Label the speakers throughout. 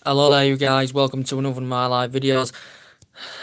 Speaker 1: Hello there, you guys. Welcome to another of my live videos.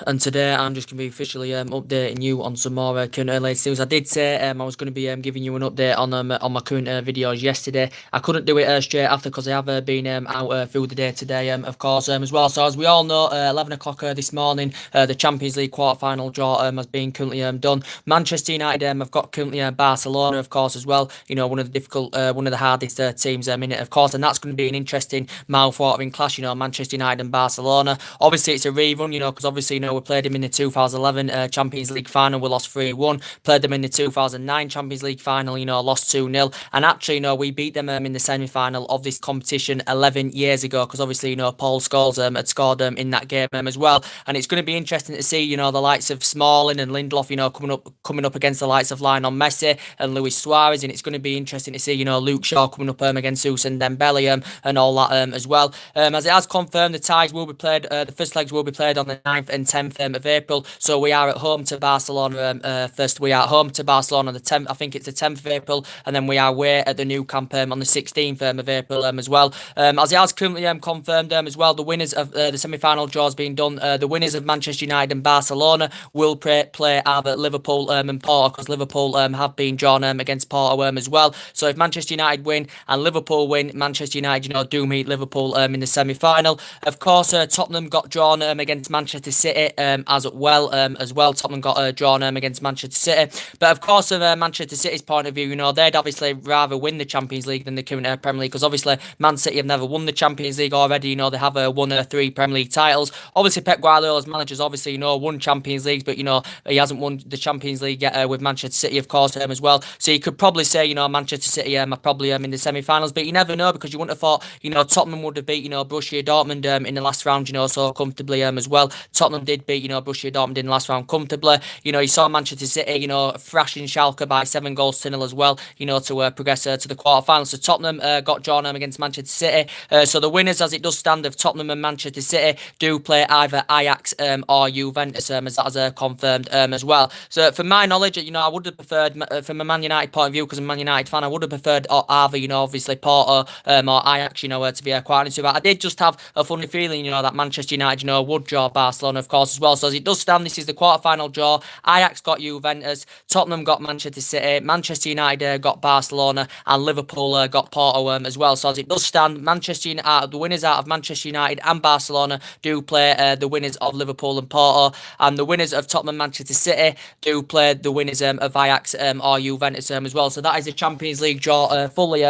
Speaker 1: And today I'm just going to be officially updating you on some more current latest news. I did say I was going to be giving you an update on my current videos yesterday. I couldn't do it straight after because I have been out through the day today, of course, as well. So as we all know, 11 o'clock this morning, the Champions League quarter-final draw has been currently done. Manchester United have got currently Barcelona, of course, as well. You know, one of the hardest teams in it, of course, and that's going to be an interesting mouth-watering clash. You know, Manchester United and Barcelona. Obviously, it's a rerun. You know, because obviously, you know, we played them in the 2011 Champions League final, we lost 3-1. Played them in the 2009 Champions League final, you know, lost 2-0. And actually, you know, we beat them in the semi-final of this competition 11 years ago, because obviously, you know, Paul Scholes had scored in that game as well. And it's going to be interesting to see, you know, the likes of Smalling and Lindelof, you know, coming up against the likes of Lionel Messi and Luis Suarez. And it's going to be interesting to see, you know, Luke Shaw coming up against Ousmane Dembele and all that as well. As it has confirmed, the ties will be played, the first legs will be played on the 9th and 10th of April. So we are at home to Barcelona first. We are at home to Barcelona on the 10th. I think it's the 10th of April, and then we are away at the Nou Camp on the 16th of April as well. As it has currently confirmed as well, the winners of the semi-final draws being done. The winners of Manchester United and Barcelona will play either Liverpool and Porto, because Liverpool have been drawn against Porto as well. So if Manchester United win and Liverpool win, Manchester United, you know, do meet Liverpool in the semi-final. Of course, Tottenham got drawn against Manchester City as well. Tottenham got drawn against Manchester City. But of course, from Manchester City's point of view, you know, they'd obviously rather win the Champions League than the current Premier League, because obviously Man City have never won the Champions League already. You know, they have won 3 Premier League titles. Obviously, Pep Guardiola's managers obviously, you know, won Champions Leagues, but you know, he hasn't won the Champions League yet with Manchester City, of course, as well. So you could probably say, you know, Manchester City are probably in the semi-finals, but you never know, because you wouldn't have thought, you know, Tottenham would have beat, you know, Borussia Dortmund in the last round, you know, so comfortably as well. Tottenham did beat, you know, Borussia Dortmund in the last round comfortably. You know, you saw Manchester City, you know, thrashing Schalke by 7-0 as well, you know, to progress to the quarterfinals. So Tottenham got drawn against Manchester City. So the winners, as it does stand, of Tottenham and Manchester City do play either Ajax or Juventus, as that is confirmed as well. So from my knowledge, you know, I would have preferred, from a Man United point of view, because I'm a Man United fan, I would have preferred either, you know, obviously Porto or Ajax, you know, to be quite honest with you. But I did just have a funny feeling, you know, that Manchester United, you know, would draw Barcelona, of course, as well. So as it does stand, this is the quarter-final draw. Ajax got Juventus, Tottenham got Manchester City, Manchester United got Barcelona, and Liverpool got Porto as well. So as it does stand, Manchester United, the winners out of Manchester United and Barcelona do play the winners of Liverpool and Porto, and the winners of Tottenham and Manchester City do play the winners of Ajax or Juventus as well. So that is the Champions League draw fully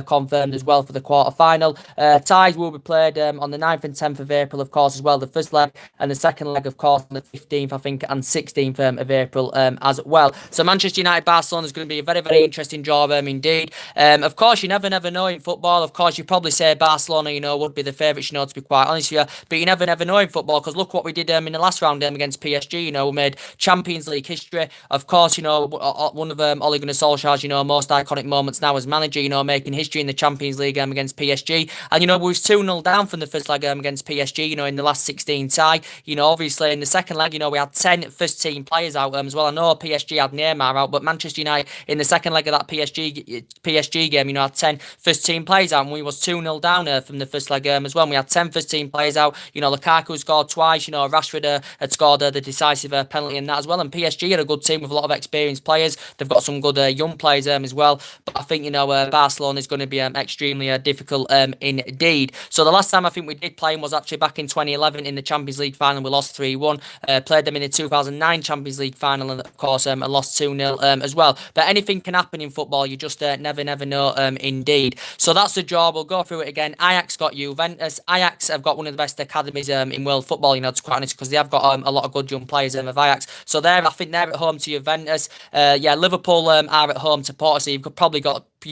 Speaker 1: confirmed as well for the quarter-final. Ties will be played on the 9th and 10th of April, of course, as well. The first leg and the second leg, of course, on the 15th, I think, and 16th of April as well. So Manchester United Barcelona is going to be a very, very interesting draw indeed. Of course, you never know in football. Of course, you probably say Barcelona, you know, would be the favourites, you know, to be quite honest with you. But you never know in football, because look what we did in the last round against PSG. You know, we made Champions League history. Of course, you know, one of Ole Gunnar Solskjaer's, you know, most iconic moments now as manager, you know, making history in the Champions League against PSG. And, you know, we was 2-0 down from the first leg against PSG, you know, in the last 16 tie. You know, obviously in the second leg, you know, we had 10 first team players out as well. I know PSG had Neymar out, but Manchester United in the second leg of that PSG game, you know, had 10 first team players out, and we was 2-0 down from the first leg as well. And we had 10 first team players out. You know, Lukaku scored twice. You know, Rashford had scored the decisive penalty in that as well. And PSG had a good team with a lot of experienced players. They've got some good young players as well. But I think, you know, Barcelona is going to be extremely difficult indeed. So the last time I think we did play them was actually back in 2011 in the Champions League final. We lost 3-1. Played them in the 2009 Champions League final, and of course lost 2-0 as well. But anything can happen in football. You just never know indeed. So that's the draw. We'll go through it again. Ajax got Juventus. Ajax have got one of the best academies in world football, you know, to quite honest, because they have got a lot of good young players of Ajax. So I think they're at home to Juventus. Yeah, Liverpool are at home to Porto. So you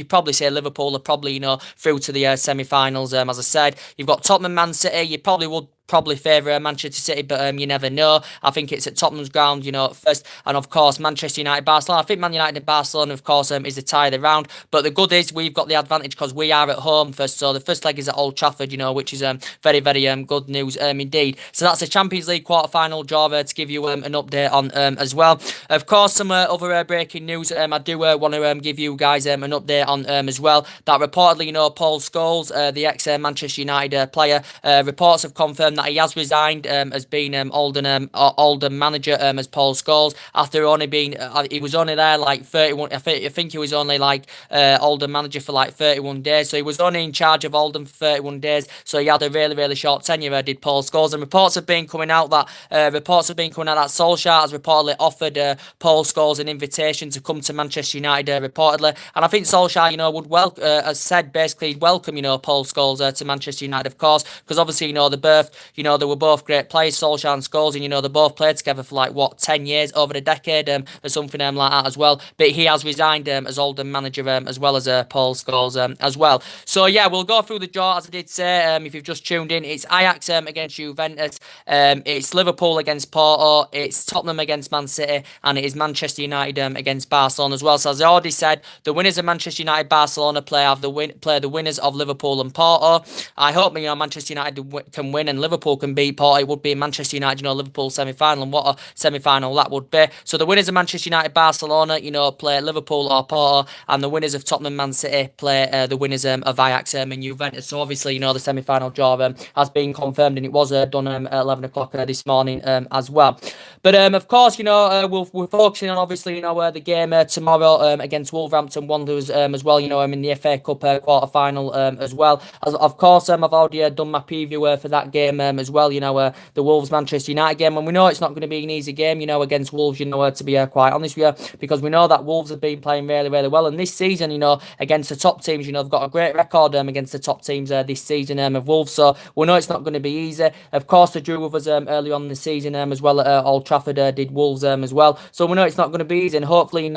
Speaker 1: probably say Liverpool are probably, you know, through to the semi-finals. As I said, you've got Tottenham, Man City. You probably favour Manchester City, but you never know. I think it's at Tottenham's ground, you know, first. And of course, Manchester United, Barcelona. I think Man United and Barcelona, of course, is the tie of the round. But the good is we've got the advantage because we are at home first. So the first leg is at Old Trafford, you know, which is very, very good news indeed. So that's the Champions League quarter-final draw to give you an update on as well. Of course, some other breaking news. I do want to give you guys an update update on as well, that reportedly, Paul Scholes, the ex-Manchester United player, reports have confirmed that he has resigned as being Oldham manager as Paul Scholes, after only being, he was only there like 31, I think he was only like Oldham manager for like 31 days, so he was only in charge of Oldham for 31 days, so he had a really, really short tenure, did Paul Scholes, and reports have been coming out that Solskjaer has reportedly offered Paul Scholes an invitation to come to Manchester United, reportedly, and I think Solskjaer, would has said basically he'd welcome, Paul Scholes to Manchester United, of course, because obviously, they were both great players, Solskjaer and Scholes, and they both played together for like 10 years, over a decade, or something like that as well. But he has resigned as Oldham manager, as well as Paul Scholes as well. So yeah, we'll go through the draw as I did say. If you've just tuned in, it's Ajax against Juventus, it's Liverpool against Porto, it's Tottenham against Man City, and it is Manchester United against Barcelona as well. So as I already said, the winners of Manchester United Barcelona play the winners of Liverpool and Porto. I hope Manchester United can win and Liverpool can beat Porto. It would be Manchester United, Liverpool semi-final, and what a semi-final that would be. So the winners of Manchester United Barcelona, play Liverpool or Porto, and the winners of Tottenham Man City play the winners of Ajax and Juventus. So obviously, the semi-final draw has been confirmed, and it was done at 11 o'clock this morning as well. But of course, we're focusing on obviously the game tomorrow against Wolverhampton Wanderers as well. In the FA Cup quarter-final as well. Of course, I've already done my preview for that game as well. The Wolves Manchester United game, and we know it's not going to be an easy game. Against Wolves. To be quite honest with you, because we know that Wolves have been playing really, really well, and this season, against the top teams, they've got a great record against the top teams this season of Wolves. So we know it's not going to be easy. Of course, they drew with us early on in the season as well at Old Trafford. Did Wolves as well. So we know it's not going to be easy, and hopefully,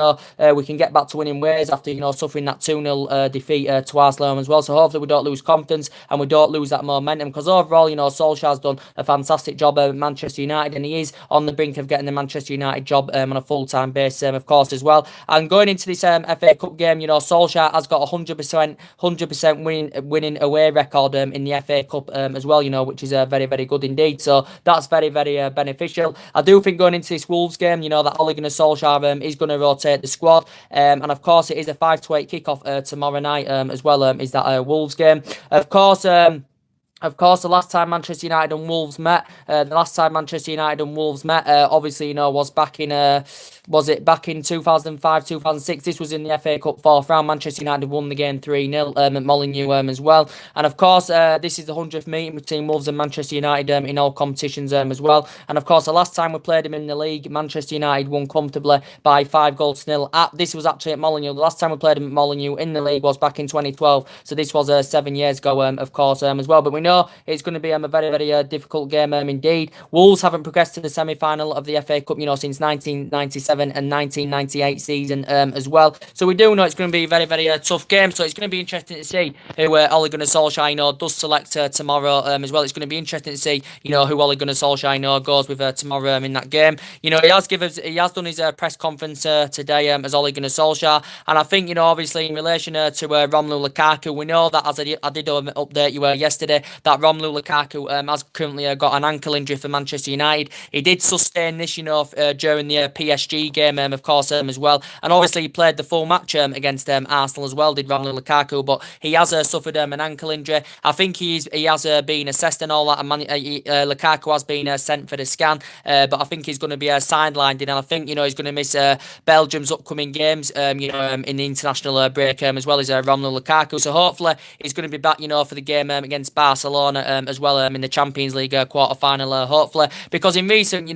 Speaker 1: we can get back to winning ways after suffering that 2-0 defeat to Arsenal as well. So hopefully we don't lose confidence and we don't lose that momentum, because overall, Solskjaer's done a fantastic job at Manchester United, and he is on the brink of getting the Manchester United job on a full-time basis, of course, as well. And going into this FA Cup game, Solskjaer has got a 100% winning away record in the FA Cup as well, which is very, very good indeed. So that's very, very beneficial. I do think going into this Wolves game, that Ole Gunnar Solskjaer is going to rotate the squad, and of course it is a 5 to 8 kickoff tomorrow night as well. Is that Wolves game? Of course, the last time Manchester United and Wolves met, obviously, was back in, was it back in 2005, 2006? This was in the FA Cup fourth round. Manchester United won the game 3-0 at Molineux as well. And of course, this is the 100th meeting between Wolves and Manchester United in all competitions as well. And of course, the last time we played them in the league, Manchester United won comfortably by 5-0. This was actually at Molineux. The last time we played them at Molineux in the league was back in 2012. So this was 7 years ago, of course, as well. But we know it's going to be a very, very difficult game indeed. Wolves haven't progressed to the semi-final of the FA Cup, since 1997 and 1998 season as well. So we do know it's going to be a very, very tough game. So it's going to be interesting to see who Ole Gunnar Solskjaer, does select tomorrow as well. It's going to be interesting to see, who Ole Gunnar Solskjaer goes with tomorrow in that game. He has done his press conference today as Ole Gunnar Solskjaer, and I think, obviously in relation to Romelu Lukaku, we know that, as I did update you yesterday, that Romelu Lukaku has currently got an ankle injury for Manchester United. He did sustain this, during the PSG game, of course, as well. And obviously he played the full match against Arsenal as well, did Romelu Lukaku, but he has suffered an ankle injury. I think he has been assessed and all that, and Lukaku has been sent for the scan, but I think he's going to be sidelined, and I think, he's going to miss Belgium's upcoming games, in the international break as well as Romelu Lukaku. So hopefully he's going to be back, for the game against Barcelona as well in the Champions League quarter-final, hopefully, because in recent,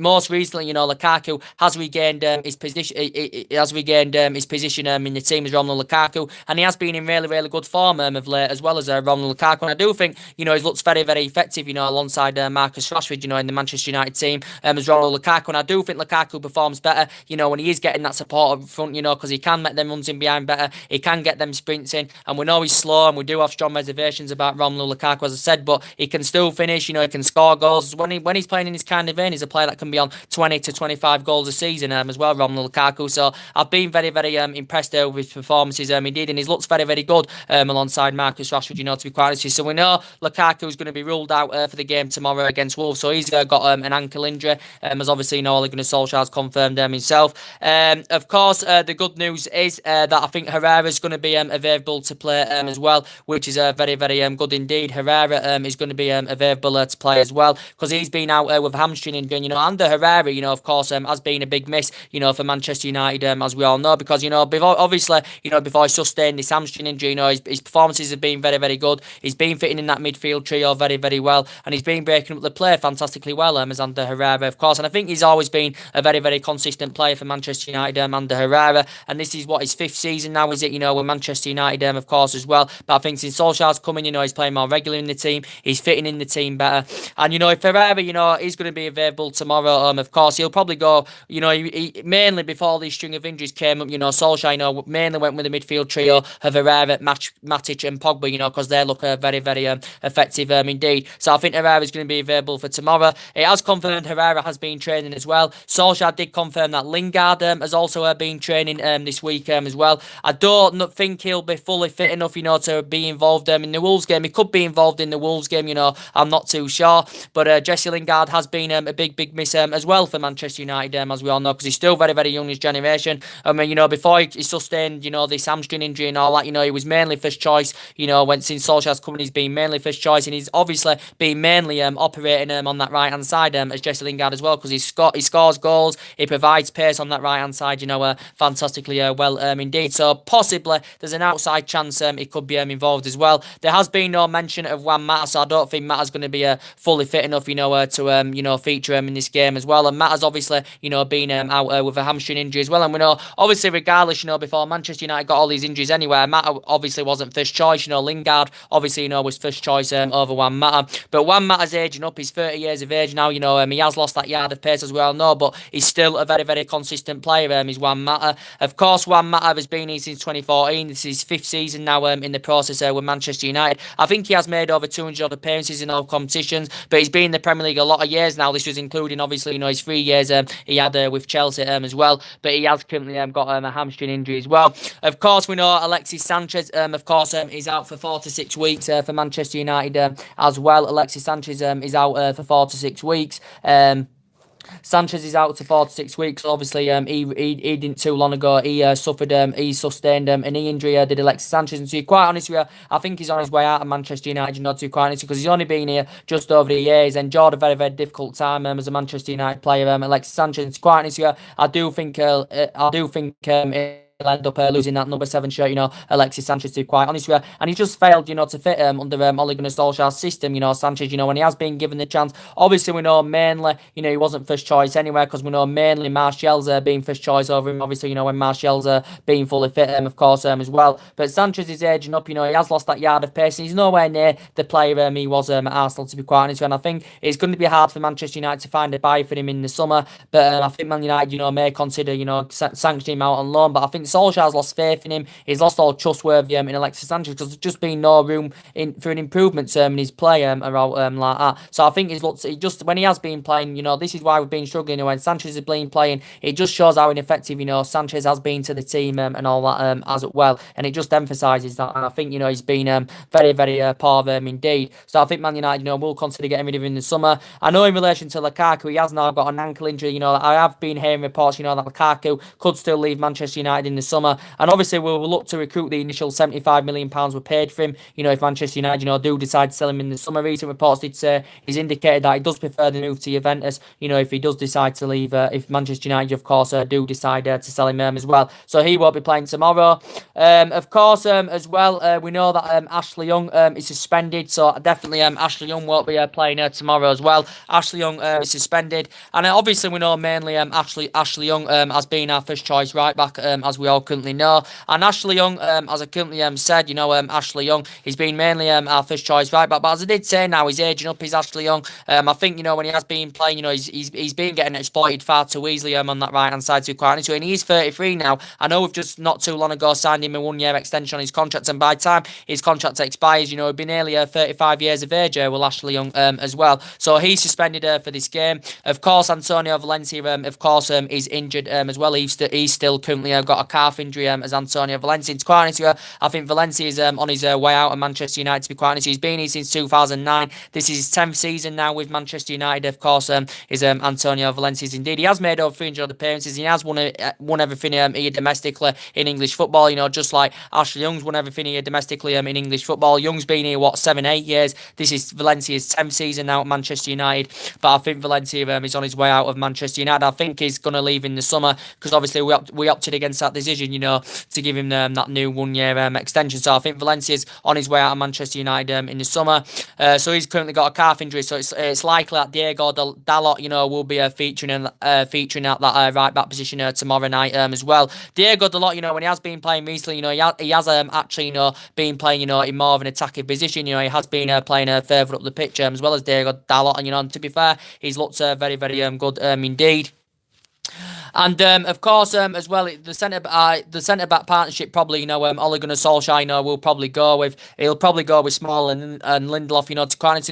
Speaker 1: most recently, Lukaku has regained his position. He has regained his position in the team as Romelu Lukaku, and he has been in really, really good form of late as well as Romelu Lukaku. And I do think, he looks very, very effective, alongside Marcus Rashford, in the Manchester United team as Romelu Lukaku. And I do think Lukaku performs better, when he is getting that support up front, because he can make them runs in behind better. He can get them sprints in, and we know he's slow, and we do have strong reservations about Romelu Lukaku, as I said, but he can still finish, he can score goals. When he's playing in this kind of vein, he's a player that can be on 20 to 25 goals a season as well, Romelu Lukaku. So I've been very, very impressed with his performances he did, and he's looked very, very good alongside Marcus Rashford, to be quite honest. So we know Lukaku is going to be ruled out for the game tomorrow against Wolves. So he's got an ankle injury, as obviously Ole Gunnar Solskjaer's confirmed himself. Of course, the good news is that I think Herrera is going to be available to play as well, which is very, very good indeed. Herrera is going to be available to play as well, because he's been out with a hamstring injury. And Herrera, of course, has been a big miss, for Manchester United, as we all know, because before he sustained this hamstring injury, his performances have been very, very good. He's been fitting in that midfield trio very, very well, and he's been breaking up the play fantastically well, as Ander Herrera, of course. And I think he's always been a very, very consistent player for Manchester United, Ander Herrera. And this is his 5th season now, is it? With Manchester United, of course, as well. But I think since Solskjaer's coming, he's playing more regular in the team. He's fitting in the team better. And if Herrera, is going to be available tomorrow, of course, he'll probably go. He mainly before these string of injuries came up, Solskjaer, mainly went with the midfield trio of Herrera, Matic, and Pogba, because they look very, very effective indeed. So I think Herrera is going to be available for tomorrow. It has confirmed Herrera has been training as well. Solskjaer did confirm that Lingard has also been training this week as well. I don't think he'll be fully fit enough, to be involved in the Wolves game. He could be involved in the Wolves game, I'm not too sure. But Jesse Lingard has been a big miss as well for Manchester United, as we all know, because he's still very, very young in his generation. I mean, before he sustained, this hamstring injury and all that, he was mainly first choice. When since Solskjaer's coming, he's been mainly first choice, and he's obviously been mainly operating on that right hand side as Jesse Lingard as well, because he scores goals, he provides pace on that right hand side, fantastically well indeed. So possibly there's an outside chance he could be involved as well. There has been no mention of Juan Mata, so I don't think Mata's going to be fully fit enough, to feature in this game as well. And Mata's obviously, been out with a hamstring injury as well. And we know, obviously, regardless, before Manchester United got all these injuries anyway, Mata obviously wasn't first choice. Lingard obviously, was first choice over Juan Mata. But Juan Mata's aging up. He's 30 years of age now. He has lost that yard of pace as we all know, but he's still a very, very consistent player. He's Juan Mata. Of course, Juan Mata has been here since 2014. This is his 5th season now in the process with Manchester United. I think he has made over 200 odd appearances in all competitions, but he's been in the Premier League a lot of years now. This was including, obviously, his 3 years he had with Chelsea as well, but he has currently got a hamstring injury as well. Of course, we know Alexis Sanchez, of course, is out for 4 to 6 weeks for Manchester United as well. Alexis Sanchez is out for 4 to 6 weeks. Sanchez is out to 4 to 6 weeks. Obviously, he didn't too long ago. He sustained a knee injury. Did Alexis Sanchez? And to be quite honest with you, I think he's on his way out of Manchester United. Not to be quite honest, because he's only been here just over a year. He's enjoyed a very, very difficult time as a Manchester United player. Alexis Sanchez. And to be quite honest with you, I do think he'll end up losing that number 7 shirt, Alexis Sanchez, to be quite honest with you. And he just failed, to fit under Ole Gunnar Solskjaer's system, Sanchez, when he has been given the chance. Obviously, we know mainly, he wasn't first choice anyway, because we know mainly Martial's being first choice over him, obviously, when Martial's being fully fit, of course, as well. But Sanchez is aging up, he has lost that yard of pace, and he's nowhere near the player he was at Arsenal, to be quite honest with you. And I think it's going to be hard for Manchester United to find a buy for him in the summer, but I think Man United, may consider, sanctioning him out on loan. But I think Solskjaer's lost faith in him. He's lost all trustworthy in Alexis Sanchez, because there's just been no room for an improvement in his play like that. So I think when he has been playing, this is why we've been struggling. When Sanchez has been playing, it just shows how ineffective Sanchez has been to the team and all that as well. And it just emphasises that. And I think he's been very, very poor indeed. So I think Man United will consider getting rid of him in the summer. I know in relation to Lukaku, he has now got an ankle injury. I have been hearing reports that Lukaku could still leave Manchester United in the summer. And obviously, we'll look to recruit the initial £75 million we paid for him. If Manchester United, do decide to sell him in the summer. Recent reports did say he's indicated that he does prefer the move to Juventus. If he does decide to leave, if Manchester United, of course, do decide to sell him as well. So he won't be playing tomorrow. Of course, as well, we know that Ashley Young is suspended. So definitely, Ashley Young won't be playing tomorrow as well. Ashley Young is suspended, and obviously we know mainly Ashley Young has been our first choice right back as we we all currently know. And Ashley Young, as I currently said, Ashley Young, he's been mainly our first choice right back. But as I did say, now he's aging up. He's Ashley Young. I think when he has been playing, he's been getting exploited far too easily on that right hand side, to be quite honest. And he's 33 now. I know we've just not too long ago signed him a 1-year extension on his contract, and by the time his contract expires, he'll be nearly 35 years of age. Will Ashley Young as well. So he's suspended for this game. Of course, Antonio Valencia, is injured as well. He's still currently got a calf injury as Antonio Valencia. To be quite honest, I think Valencia is on his way out of Manchester United. To be quite honest, he's been here since 2009. This is his 10th season now with Manchester United. Of course, is Antonio Valencia. Indeed, he has made over 300 appearances. He has won everything here domestically in English football. Just like Ashley Young's won everything here domestically in English football. Young's been here 7-8 years. This is Valencia's 10th season now at Manchester United. But I think Valencia is on his way out of Manchester United. I think he's going to leave in the summer, because obviously we opted against that decision, to give him that new 1-year extension. So I think Valencia's on his way out of Manchester United in the summer. So he's currently got a calf injury. So it's likely that Diego Dalot, will be featuring at that right back position tomorrow night as well. Diego Dalot, when he has been playing recently, he has actually, been playing, in more of an attacking position. He has been playing further up the pitch as well as Diego Dalot. And, to be fair, he's looked very, very good indeed. And of course, as well, the centre back partnership probably, Ole Gunnar Solskjaer, will probably go with. He'll probably go with Smalling and Lindelof.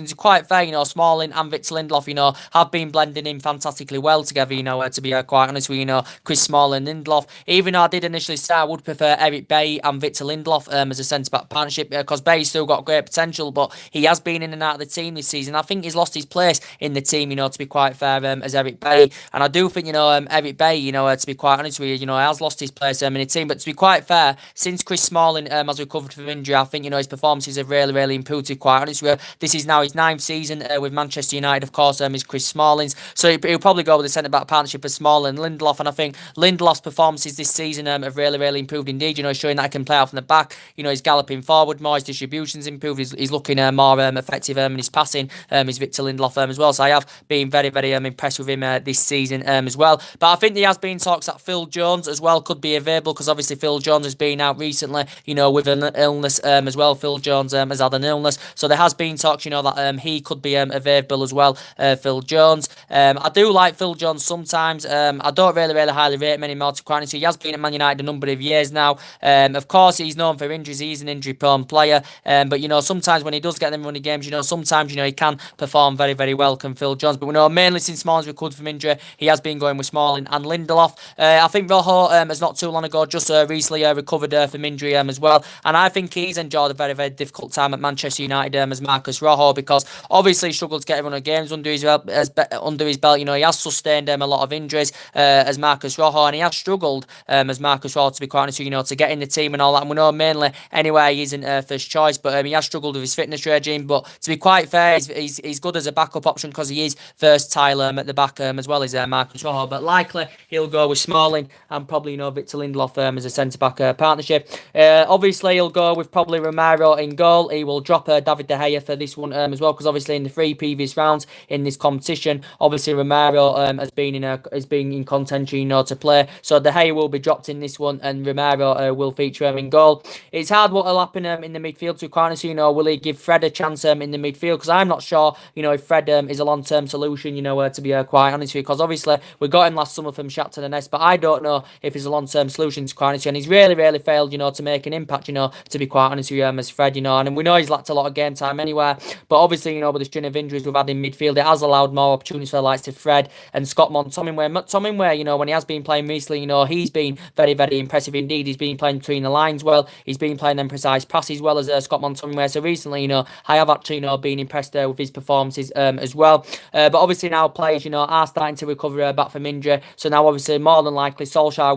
Speaker 1: To quite fair, Smalling and Victor Lindelof, have been blending in fantastically well together. To be quite honest with Chris Smalling and Lindelof. Even though I did initially say I would prefer Eric Bailly and Victor Lindelof as a centre back partnership, because Bailly's still got great potential, but he has been in and out of the team this season. I think he's lost his place in the team. To be quite fair, as Eric Bailly, and I do think Eric Bailly. To be quite honest with you, he has lost his place in the team. But to be quite fair, since Chris Smalling has recovered from injury, I think his performances have really, really improved. To be quite honest with you, this is now his 9th season with Manchester United. Of course, is Chris Smalling's. So he'll probably go with the centre back partnership of Smalling and Lindelof. And I think Lindelof's performances this season have really, really improved indeed. Showing that he can play out from the back. He's galloping forward more. His distribution's improved. He's looking more effective in his passing. Is Victor Lindelof as well. So I have been very, very impressed with him this season as well. But I think there has been talks that Phil Jones as well could be available, because obviously Phil Jones has been out recently, with an illness as well. Phil Jones has had an illness, so there has been talks, that he could be available as well. Phil Jones. I do like Phil Jones sometimes. I don't really, really highly rate him anymore, to quite honest. He has been at Man United a number of years now. Of course, he's known for injuries. He's an injury-prone player. But sometimes when he does get them running games, sometimes he can perform very, very well. Can Phil Jones? But we know mainly since Smalling's recovered from injury, he has been going with Smalling and Lindelof. I think Rojo has not too long ago just recently recovered from injury as well, and I think he's enjoyed a very, very difficult time at Manchester United as Marcos Rojo, because obviously he struggled to get everyone of games under his belt. He has sustained a lot of injuries as Marcos Rojo, and he has struggled as Marcos Rojo, to be quite honest with you, to get in the team and all that. And we know mainly anyway he isn't first choice, but he has struggled with his fitness regime. But to be quite fair, he's good as a backup option, because he is versatile at the back as well as Marcos Rojo. But likely he'll go with Smalling and probably Victor Lindelof as a centre-back partnership. Obviously he'll go with probably Romero in goal. He will drop David De Gea for this one as well, because obviously in the 3 previous rounds in this competition, obviously Romero has been in contention to play. So De Gea will be dropped in this one, and Romero will feature in goal. It's hard what will happen in the midfield, to quite honest. Will he give Fred a chance in the midfield? Because I'm not sure if Fred is a long-term solution, to be quite honest with you, because obviously we got him last summer from Shakhtar Donetsk, but I don't know if he's a long-term solution, to quite honest, and he's really, really failed, to make an impact, to be quite honest with you, as Fred, and we know he's lacked a lot of game time anywhere, but obviously, with the string of injuries we've had in midfield, it has allowed more opportunities for the likes of Fred and Scott McTominay, when he has been playing recently, he's been very, very impressive indeed. He's been playing between the lines well, he's been playing them precise passes well as Scott McTominay, so recently, I have actually, been impressed with his performances as well, but obviously now players, are starting to recover back from injury, so now obviously more than likely Solskjaer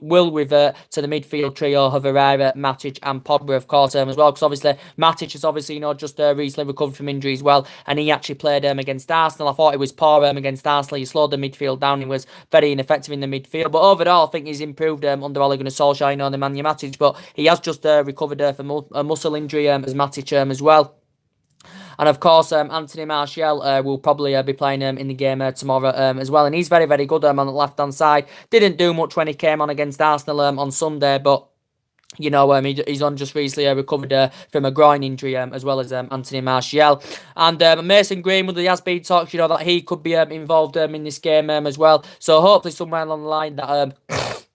Speaker 1: will revert to the midfield trio of Herrera, Matic and Pogba, of course, as well, because obviously Matic has obviously, just recently recovered from injury as well, and he actually played against Arsenal. I thought he was poor against Arsenal. He slowed the midfield down. He was very ineffective in the midfield, but overall I think he's improved under Ole Gunnar Solskjaer, the Nemanja Matic, but he has just recovered from a muscle injury as Matic as well. And of course, Anthony Martial will probably be playing in the game tomorrow as well. And he's very, very good on the left-hand side. Didn't do much when he came on against Arsenal on Sunday, but he's on just recently recovered from a groin injury as well as Anthony Martial. And Mason Greenwood, there has been talks, that he could be involved in this game as well. So hopefully somewhere along the line that...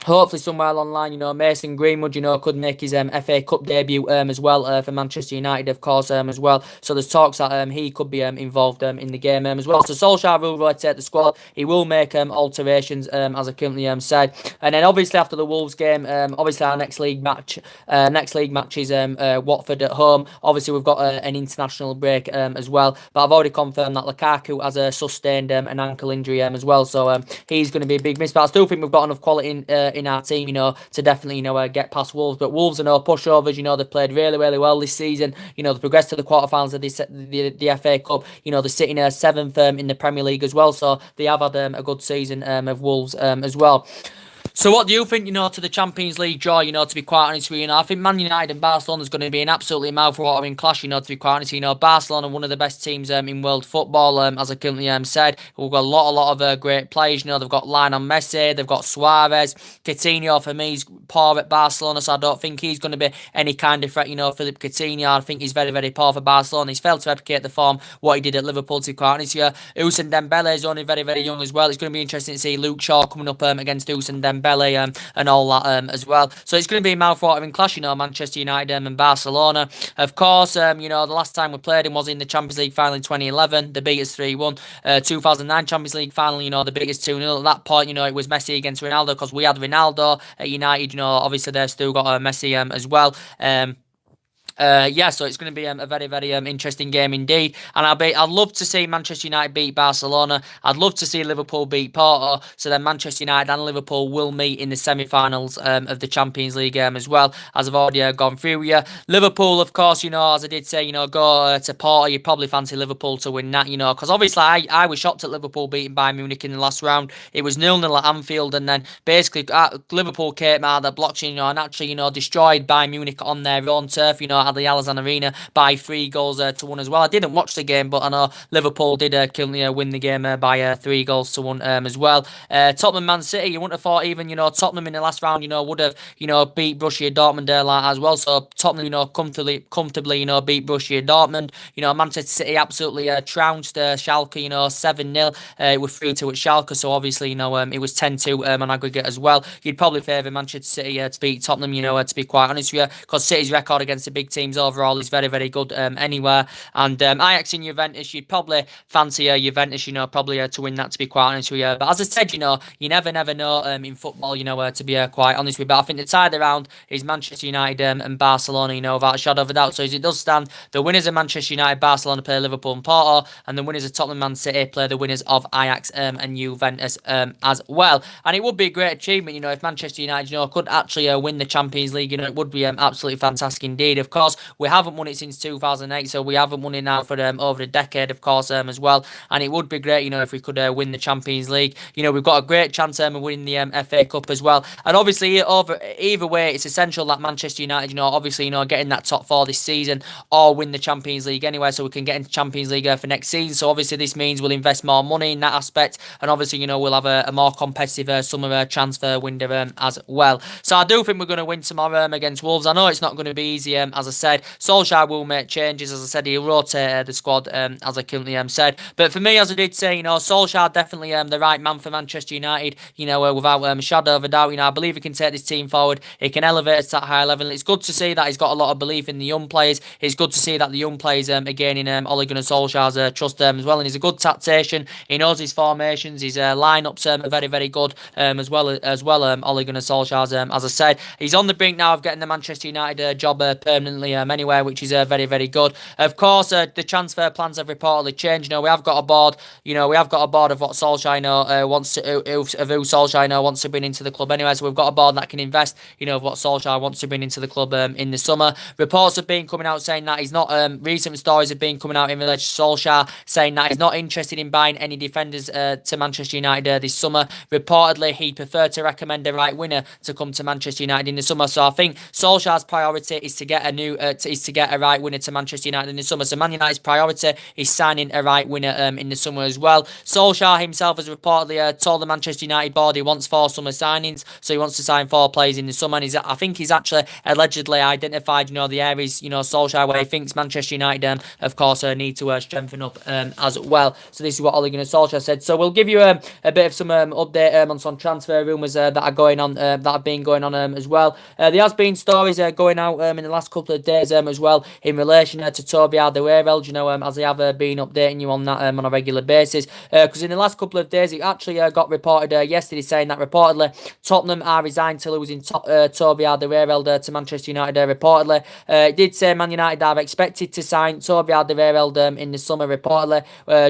Speaker 1: Mason Greenwood, could make his FA Cup debut as well for Manchester United, of course, as well. So there's talks that he could be involved in the game as well. So Solskjaer will rotate the squad. He will make alterations, as I currently said. And then obviously after the Wolves game, obviously our next league match is Watford at home. Obviously we've got an international break as well. But I've already confirmed that Lukaku has sustained an ankle injury as well. So he's going to be a big miss. But I still think we've got enough quality in our team, to definitely, get past Wolves. But Wolves are no pushovers, they've played really, really well this season. They've progressed to the quarterfinals of the FA Cup. They're sitting 7th in the Premier League as well. So they have had a good season of Wolves as well. So what do you think, to the Champions League draw, to be quite honest with you? I think Man United and Barcelona is going to be an absolutely mouth-watering clash, to be quite honest. Barcelona are one of the best teams in world football, as I currently said. We've got a lot of great players, they've got Lionel Messi, they've got Suarez. Coutinho, for me, is poor at Barcelona, so I don't think he's going to be any kind of threat, Philippe Coutinho. I think he's very, very poor for Barcelona. He's failed to replicate the form, what he did at Liverpool, to be quite honest with you. Ousmane Dembele is only very, very young as well. It's going to be interesting to see Luke Shaw coming up against Ousmane Dembele and all that as well. So it's going to be a mouth-watering clash, Manchester United and Barcelona. Of course, the last time we played him was in the Champions League final in 2011. They beat us 3-1. 2009 Champions League final, they beat us 2-0. At that point, it was Messi against Ronaldo because we had Ronaldo at United. Obviously they've still got Messi as well. So it's going to be a very, very interesting game indeed. And I'd love to see Manchester United beat Barcelona. I'd love to see Liverpool beat Porto. So then Manchester United and Liverpool will meet in the semi-finals of the Champions League as well, as I've already gone through here. Liverpool, of course, as I did say, go to Porto. You probably fancy Liverpool to win that, because obviously I was shocked at Liverpool beating Bayern Munich in the last round. It was 0-0 at Anfield, and then basically Liverpool came out of the blocks, and actually, destroyed Bayern Munich on their own turf, at the Allianz Arena by 3-1 as well. I didn't watch the game, but I know Liverpool did win the game by 3-1 as well. Tottenham Man City, you wouldn't have thought even, Tottenham in the last round, would have, beat Borussia Dortmund as well. So Tottenham, comfortably, beat Borussia Dortmund. Manchester City absolutely trounced Schalke, 7-0 with 3-2 at Schalke. So obviously, it was 10-2 on aggregate as well. You'd probably favour Manchester City to beat Tottenham, to be quite honest with you, because City's record against the big teams overall is very, very good anywhere. And Ajax and Juventus, you'd probably fancy Juventus, probably to win that, to be quite honest with you. But as I said, you never know in football, to be quite honest with you. But I think the tie of the round is Manchester United and Barcelona, without a shadow of a doubt. So as it does stand, the winners of Manchester United, Barcelona play Liverpool and Porto, and the winners of Tottenham Man City play the winners of Ajax and Juventus as well. And it would be a great achievement, if Manchester United, could actually win the Champions League, it would be absolutely fantastic indeed. Of course, we haven't won it since 2008, so we haven't won it now for over a decade, of course, as well. And it would be great, if we could win the Champions League. We've got a great chance of winning the FA Cup as well. And obviously, either way, it's essential that Manchester United, obviously, get in that top 4 this season or win the Champions League anyway, so we can get into Champions League for next season. So obviously, this means we'll invest more money in that aspect, and obviously, we'll have a more competitive summer transfer window as well. So I do think we're going to win tomorrow against Wolves. I know it's not going to be easy, as I said. Solskjaer will make changes, as I said. He'll rotate the squad, as I currently said. But for me, as I did say, Solskjaer definitely the right man for Manchester United, without a shadow of a doubt. I believe he can take this team forward. He can elevate us to that higher level. It's good to see that he's got a lot of belief in the young players. It's good to see that the young players are gaining Ole Gunnar Solskjaer's trust as well. And he's a good tactician. He knows his formations. His lineups are very, very good as well. Ole Gunnar Solskjaer's, as I said, he's on the brink now of getting the Manchester United job permanently anywhere, which is very, very good. Of course, the transfer plans have reportedly changed. We have got a board. We have got a board of what Solskjaer wants to, who Solskjaer wants to bring into the club anyway. So we've got a board that can invest, of what Solskjaer wants to bring into the club in the summer. Reports have been coming out saying that he's not. Recent stories have been coming out in relation to Solskjaer saying that he's not interested in buying any defenders to Manchester United this summer. Reportedly, he'd prefer to recommend a right winner to come to Manchester United in the summer. So I think Solskjaer's priority is to get a new is to get a right winger to Manchester United in the summer. So Man United's priority is signing a right winger in the summer as well. Solskjaer himself has reportedly told the Manchester United board he wants 4 summer signings, so he wants to sign 4 players in the summer. And I think he's actually allegedly identified, the areas, Solskjaer, where he thinks Manchester United, of course, need to strengthen up as well. So this is what Ole Gunnar Solskjaer said. So we'll give you a bit of some update on some transfer rumours that are going on, that have been going on as well. There has been stories going out in the last couple of days as well in relation to Toby Alderweireld, as I have been updating you on that on a regular basis. Because in the last couple of days, it actually got reported yesterday saying that reportedly Tottenham are resigned to losing Toby Alderweireld to Manchester United. Reportedly, it did say Man United are expected to sign Toby Alderweireld in the summer, reportedly,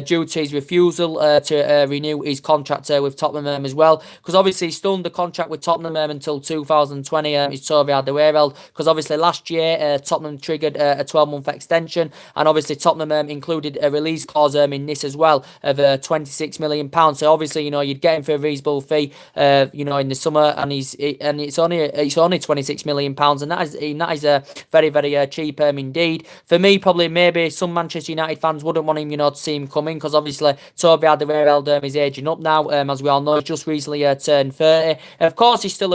Speaker 1: due to his refusal to renew his contract with Tottenham as well. Because obviously he's still under contract with Tottenham until 2020. Is Toby Alderweireld. Because obviously last year Tottenham triggered a 12-month extension, and obviously Tottenham included a release clause in this as well of £26 million. So obviously you'd get him for a reasonable fee, in the summer, and it's only £26 million, and that is very very cheap indeed. For me, probably maybe some Manchester United fans wouldn't want him to see him coming, because obviously Toby Alderweireld is aging up now, as we all know. He's just recently turned 30. Of course, he's still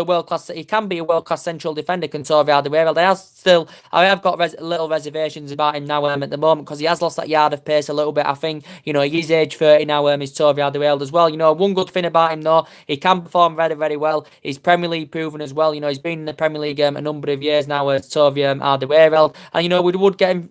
Speaker 1: he can be a world-class central defender, can Toby Alderweireld. I have got little reservations about him now at the moment, because he has lost that yard of pace a little bit. I think, he is age 30 now, is Toby Alderweireld as well. One good thing about him though, he can perform very, very well. He's Premier League proven as well. He's been in the Premier League a number of years now, Toby Alderweireld. And,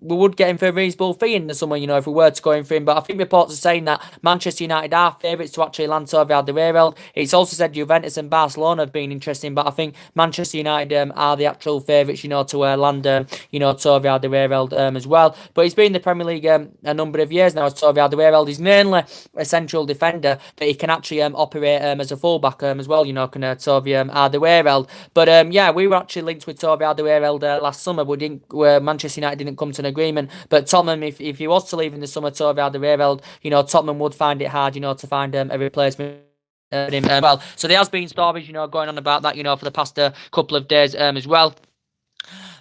Speaker 1: we would get him for a reasonable fee in the summer, if we were to go in for him. But I think reports are saying that Manchester United are favourites to actually land Toby Alderweireld. It's also said Juventus and Barcelona have been interesting, but I think Manchester United are the actual favourites, to land, Toby Alderweireld as well. But he's been in the Premier League a number of years now as Toby Alderweireld. He's mainly a central defender, but he can actually operate as a fullback as well, can Toby Alderweireld. But we were actually linked with Toby Alderweireld last summer, but Manchester United didn't come to an agreement. But Tottenham, if he was to leave in the summer, Toby Alderweireld, Tottenham would find it hard, to find a replacement. Well, so there has been stories, going on about that, for the past couple of days as well.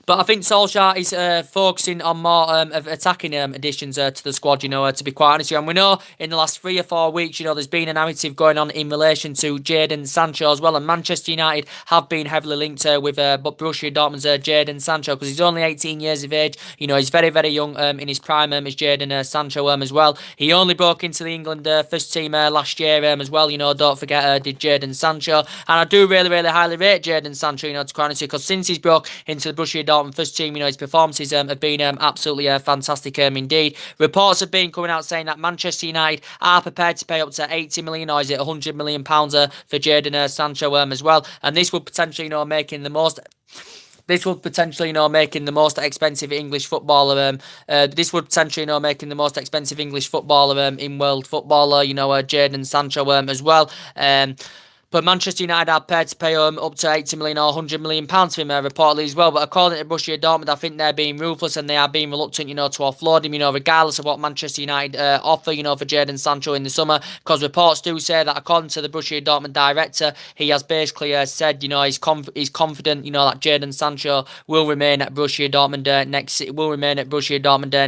Speaker 1: But I think Solskjaer is focusing on more of attacking additions to the squad, to be quite honest with you. And we know in the last 3 or 4 weeks, there's been a narrative going on in relation to Jadon Sancho as well. And Manchester United have been heavily linked with Borussia Dortmund's Jadon Sancho, because he's only 18 years of age. He's very, very young in his prime, is Jadon Sancho as well. He only broke into the England first team last year as well. Don't forget, did Jadon Sancho. And I do really, really highly rate Jadon Sancho, to be honest with you, because since he's broke into the Borussia Dortmund first team, his performances have been absolutely fantastic indeed. Reports have been coming out saying that Manchester United are prepared to pay up to 80 million, or is it 100 million pounds for Jadon Sancho as well. And this would potentially, making the most. This would potentially, making the most expensive English footballer. Making the most expensive English footballer in world footballer. Jadon Sancho as well. But Manchester United are prepared to pay up to 80 million or 100 million pounds for him, reportedly as well. But according to Borussia Dortmund, I think they're being ruthless and they are being reluctant, to offload him, regardless of what Manchester United offer, for Jadon Sancho in the summer. Because reports do say that, according to the Borussia Dortmund director, he has basically said, he's confident, that Jadon Sancho will remain at Borussia Dortmund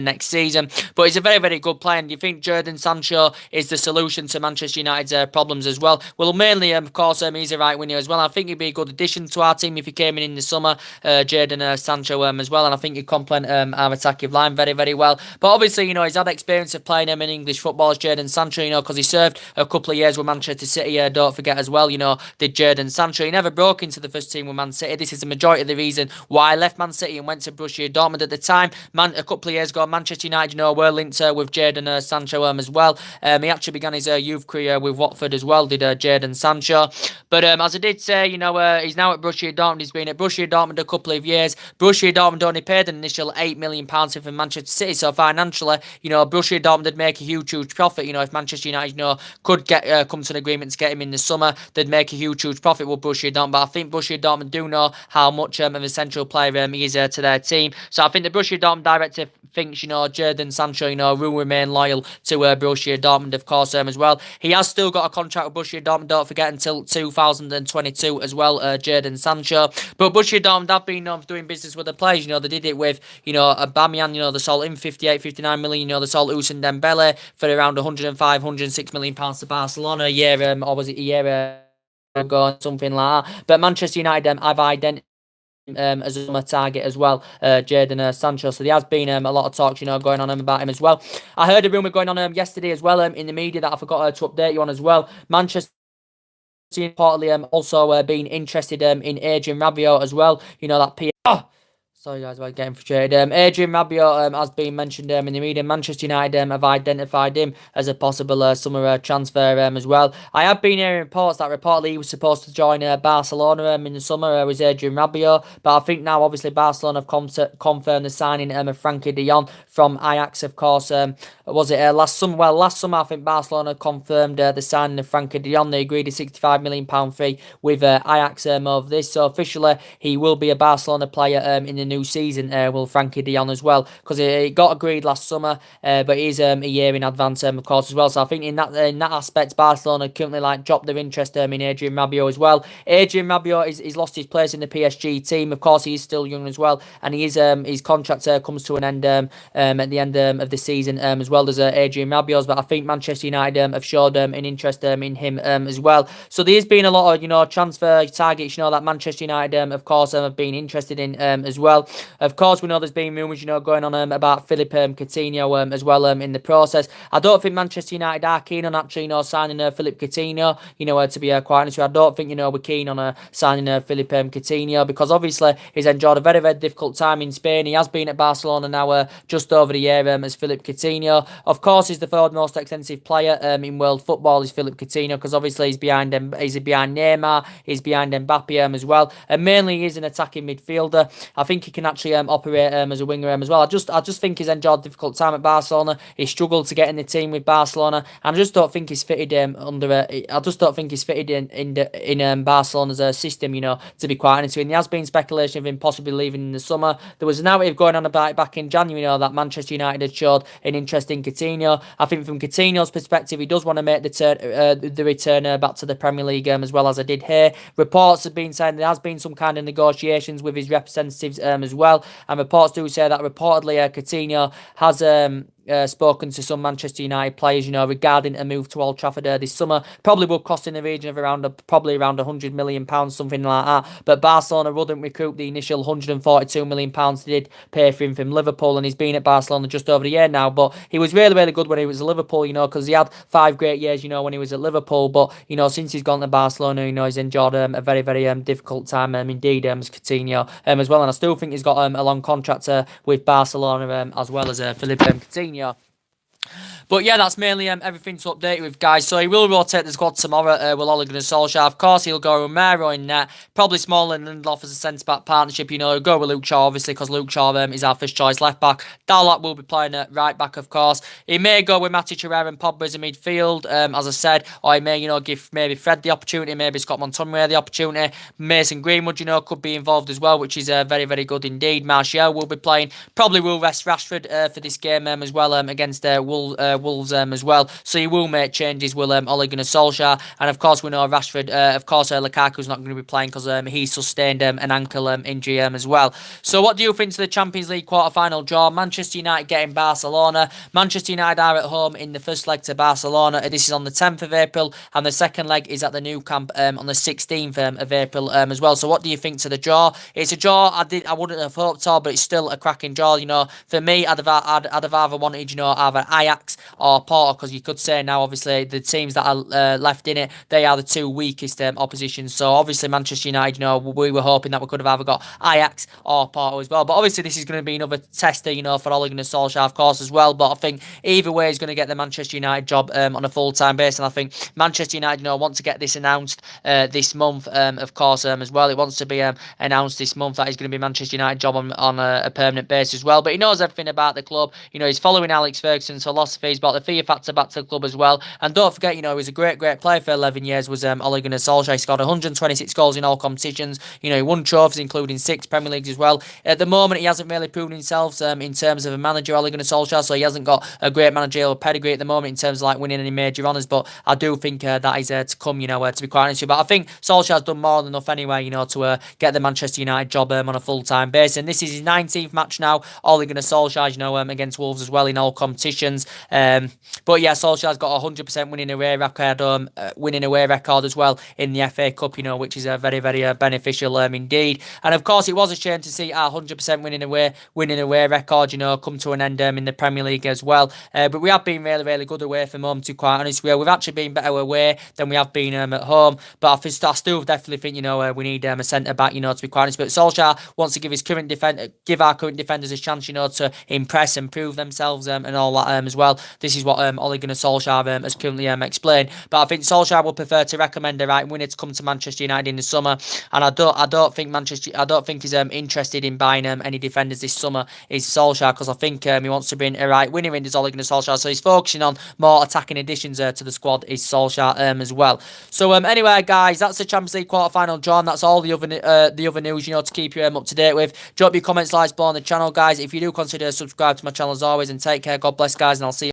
Speaker 1: next season. But he's a very, very good player. And do you think Jadon Sancho is the solution to Manchester United's problems as well? Well, mainly, of course, he's a right winger as well. I think he'd be a good addition to our team if he came in the summer, Jadon Sancho as well. And I think he'd complement our attacking line very, very well. But obviously, he's had experience of playing in English football as Jadon Sancho, because he served a couple of years with Manchester City, don't forget as well, did Jadon Sancho. He never broke into the first team with Man City. This is the majority of the reason why I left Man City and went to Borussia Dortmund at the time. A couple of years ago, Manchester United, were linked with Jadon Sancho as well. He actually began his youth career with Watford as well, did Jadon Sancho. But as I did say, he's now at Borussia Dortmund. He's been at Borussia Dortmund a couple of years. Borussia Dortmund only paid an initial £8 million for Manchester City. So financially, Borussia Dortmund would make a huge, huge profit. If Manchester United, could come to an agreement to get him in the summer, they'd make a huge, huge profit with Borussia Dortmund. But I think Borussia Dortmund do know how much of a central player he is to their team. So I think the Borussia Dortmund director thinks, Jadon Sancho, will remain loyal to Borussia Dortmund, of course, as well. He has still got a contract with Borussia Dortmund, don't forget, until 2022 as well, Jadon Sancho. But Borussia Dortmund have been known for doing business with the players. They did it with, Aubameyang, they sold him 58, 59 million. They sold Ousmane Dembele for around 105, 106 million pounds to Barcelona a year, or was it a year ago, something like that. But Manchester United have identified as a target as well, Jadon Sancho. So there has been a lot of talks, going on about him as well. I heard a rumour going on yesterday as well in the media that I forgot to update you on as well. Manchester reportedly also being interested in Adrien Rabiot as well. Sorry guys, I'm getting frustrated. Adrien Rabiot has been mentioned in the media. Manchester United have identified him as a possible summer transfer as well. I have been hearing reports that reportedly he was supposed to join Barcelona in the summer with Adrien Rabiot, but I think now obviously Barcelona have confirmed the signing of Frankie de Jong from Ajax, of course. Was it last summer? Well, last summer I think Barcelona confirmed the signing of Frankie de Jong. They agreed a £65 million fee with Ajax of this, so officially he will be a Barcelona player in the new season, will Frankie de Jong as well, because it got agreed last summer, but it is a year in advance, of course, as well. So I think in that aspect, Barcelona currently dropped their interest in Adrien Rabiot as well. Adrien Rabiot is lost his place in the PSG team. Of course, he is still young as well, and he is his contract comes to an end at the end of the season as well as Adrien Rabiot's. But I think Manchester United have showed an interest in him as well. So there's been a lot of transfer targets that Manchester United of course have been interested in as well. Of course, we know there's been rumours, going on about Philippe Coutinho as well in the process. I don't think Manchester United are keen on actually, signing Philippe Coutinho. To be quite honest with you, I don't think, we're keen on signing Philippe Coutinho, because obviously he's enjoyed a very, very difficult time in Spain. He has been at Barcelona now just over a year as Philippe Coutinho. Of course, he's the third most expensive player in world football, is Philippe Coutinho, because obviously he's behind Neymar, he's behind Mbappe as well, and mainly he's an attacking midfielder. I think he can actually operate as a winger as well. I just think he's enjoyed a difficult time at Barcelona. He struggled to get in the team with Barcelona, and I just don't think he's fitted I just don't think he's fitted in Barcelona's system. To be quite honest with you, and there has been speculation of him possibly leaving in the summer. There was a narrative going on about it back in January, that Manchester United had showed an interest in Coutinho. I think from Coutinho's perspective, he does want to make the return back to the Premier League as well, as I did hear. Reports have been saying there has been some kind of negotiations with his representatives as well, and reports do say that reportedly Coutinho has spoken to some Manchester United players, regarding a move to Old Trafford this summer. Probably would cost in the region of around £100 million, something like that. But Barcelona wouldn't recoup the initial £142 million they did pay for him from Liverpool, and he's been at Barcelona just over a year now. But he was really, really good when he was at Liverpool, because he had 5 great years, when he was at Liverpool. But, since he's gone to Barcelona, he's enjoyed a very, very difficult time indeed, as Coutinho as well. And I still think he's got a long contract with Barcelona as well as Philippe Coutinho. But yeah, that's mainly everything to update you with, guys. So he will rotate the squad tomorrow with Ole Gunnar Solskjaer. Of course, he'll go Romero in net. Probably Smalling and Lindelof as a centre-back partnership. He'll go with Luke Shaw, obviously, because Luke Shaw is our first choice left-back. Dalot will be playing at right-back, of course. He may go with Matic, Herrera and Pogba as a midfield, as I said. Or he may, give maybe Fred the opportunity, maybe Scott McTominay the opportunity. Mason Greenwood, could be involved as well, which is very, very good indeed. Martial will be playing. Probably will rest Rashford for this game as well against Wolves as well. So he will make changes, will Ole Gunnar Solskjaer. And of course, we know Rashford, Lukaku's not going to be playing because he sustained an ankle injury as well. So what do you think to the Champions League quarter-final draw? Manchester United getting Barcelona. Manchester United are at home in the first leg to Barcelona. This is on the 10th of April, and the second leg is at the Nou Camp on the 16th of April as well. So what do you think to the draw? It's a draw I wouldn't have hoped for, but it's still a cracking draw. For me, I'd have either wanted, either Ajax or Porto, because you could say now, obviously, the teams that are left in it, they are the two weakest oppositions. So obviously, Manchester United, we were hoping that we could have either got Ajax or Porto as well. But obviously, this is going to be another tester, for Ole Gunnar Solskjaer, of course, as well. But I think either way is going to get the Manchester United job on a full-time basis. And I think Manchester United, want to get this announced this month, of course, as well. It wants to be announced this month that is going to be Manchester United job on a permanent basis as well. But he knows everything about the club. He's following Alex Ferguson, so philosophy. He's brought the fear factor back to the club as well. And don't forget, he was a great player for 11 years, was Ole Gunnar Solskjaer. He scored 126 goals in all competitions. He won trophies, including 6 Premier Leagues as well. At the moment, he hasn't really proven himself in terms of a manager, Ole Gunnar Solskjaer, so he hasn't got a great managerial pedigree at the moment in terms of winning any major honours, but I do think that is to come, to be quite honest with you. But I think Solskjaer's done more than enough anyway, to get the Manchester United job on a full-time basis. And this is his 19th match now, Ole Gunnar Solskjaer, against Wolves as well in all competitions. But yeah, Solskjaer's got a 100% winning away record as well in the FA Cup, which is very, very beneficial indeed. And of course, it was a shame to see our 100% winning away record, come to an end in the Premier League as well. But we have been really, really good away from home, to be quite honest. We've actually been better away than we have been at home. But I still definitely think, we need a centre-back, to be quite honest. But Solskjaer wants to give our current defenders a chance, to impress and prove themselves and all that as well. This is what Ole Gunnar Solskjaer has currently explained. But I think Solskjaer would prefer to recommend a right winner to come to Manchester United in the summer. And I don't think he's interested in buying any defenders this summer, is Solskjaer, because I think he wants to bring a right winner in, does Ole Gunnar Solskjaer. So he's focusing on more attacking additions to the squad, is Solskjaer as well. So anyway, guys, that's the Champions League quarter-final draw, and that's all the other news, to keep you up to date with. Drop your comments, likes below on the channel, guys. If you do, consider subscribe to my channel as always, and take care. God bless, guys, and I'll see you